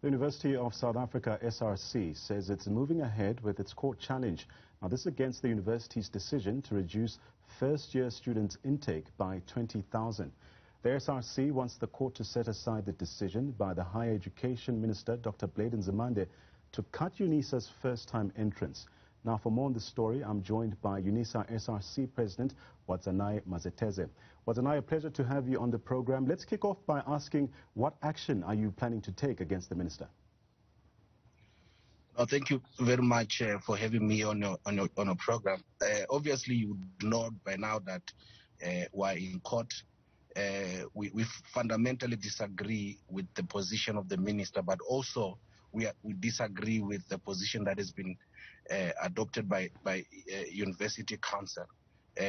The University of South Afrika SRC says it's moving ahead with its court challenge. Now, this is against the university's decision to reduce first-year students' intake by 20,000. The SRC wants the court to set aside the decision by the Higher Education Minister, Dr. Blade Nzimande, to cut Unisa's first-time entrants. Now, for more on this story, I'm joined by Unisa SRC President Wadzanai Mazeteze. Wadzanai, a pleasure to have you on the program. Let's kick off by asking, what action are you planning to take against the minister? Thank you very much for having me on your program. Obviously, you know by now that we're in court. We fundamentally disagree with the position of the minister, but also we disagree with the position that has been adopted by University Council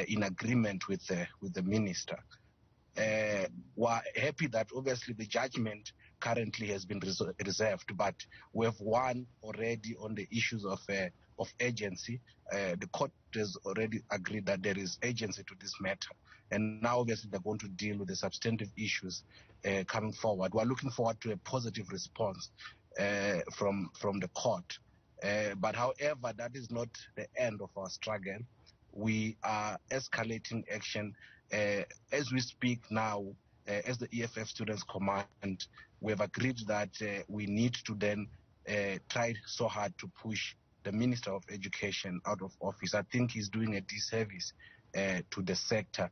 in agreement with the minister. We're happy that obviously the judgment currently has been reserved, but we have won already on the issues of agency. The court has already agreed that there is agency to this matter, and now obviously they're going to deal with the substantive issues coming forward. We're looking forward to a positive response from the court. But however, that is not the end of our struggle. We are escalating action as we speak now. As the EFF Students Command, we have agreed that we need to then try so hard to push the Minister of Education out of office. I think he's doing a disservice to the sector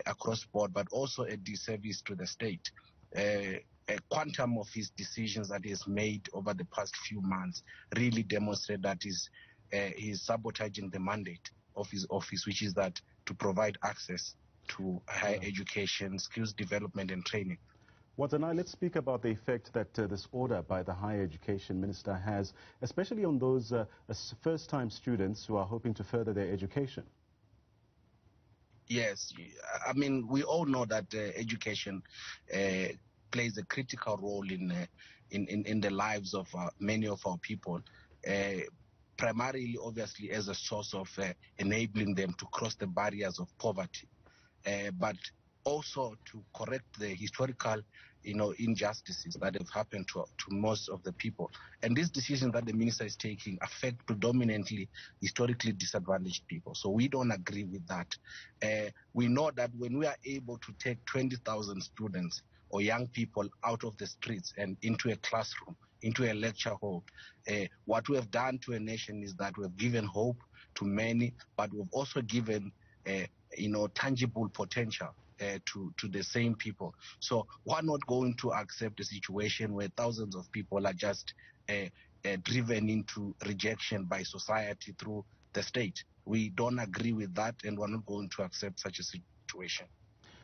across board, but also a disservice to the state. A quantum of his decisions that he has made over the past few months really demonstrate that he's sabotaging the mandate of his office, which is that to provide access to higher education, skills development and training. Wadzanai, let's speak about the effect that this order by the Higher Education Minister has, especially on those first-time students who are hoping to further their education. Yes, I mean, we all know that education plays a critical role in the lives of many of our people, primarily, obviously, as a source of enabling them to cross the barriers of poverty, but also to correct the historical, injustices that have happened to most of the people. And these decisions that the minister is taking affect predominantly historically disadvantaged people. So we don't agree with that. We know that when we are able to take 20,000 students or young people out of the streets and into a classroom, into a lecture hall, what we have done to a nation is that we have given hope to many, but we've also given tangible potential to the same people. So we're not going to accept a situation where thousands of people are just driven into rejection by society through the state. We don't agree with that, and we're not going to accept such a situation.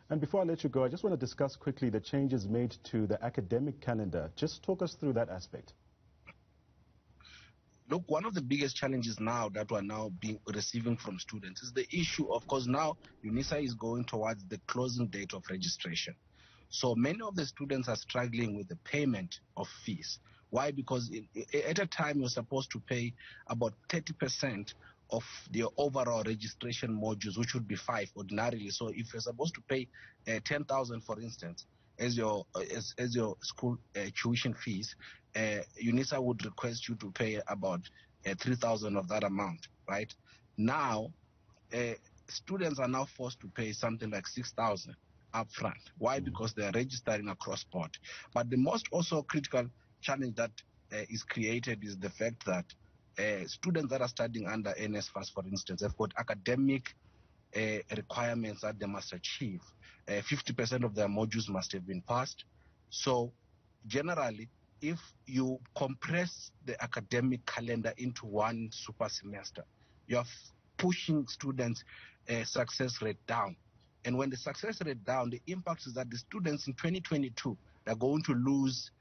And before I let you go, I just want to discuss quickly the changes made to the academic calendar. Just talk us through that aspect. Look, one of the biggest challenges now that we're now receiving from students is the issue of course now Unisa is going towards the closing date of registration. So many of the students are struggling with the payment of fees. Why? Because at a time you're supposed to pay about 30% of the overall registration modules, which would be 5 ordinarily. So if you're supposed to pay 10,000, for instance, as your school tuition fees, Unisa would request you to pay about 3,000 of that amount, right? Now, students are now forced to pay something like 6,000 upfront. Why? Because they are registering across board. But the most also critical challenge that is created is the fact that students that are studying under NSFAS, for instance, have got academic requirements that they must achieve. 50% of their modules must have been passed. So generally, if you compress the academic calendar into one super semester, you're pushing students' success rate down. And when the success rate down, the impact is that the students in 2022 are going to lose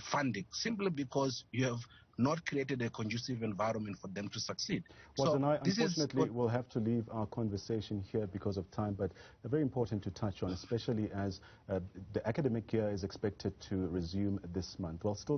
funding simply because you have not created a conducive environment for them to succeed. Unfortunately, we'll have to leave our conversation here because of time, but very important to touch on, especially as the academic year is expected to resume this month. Well, still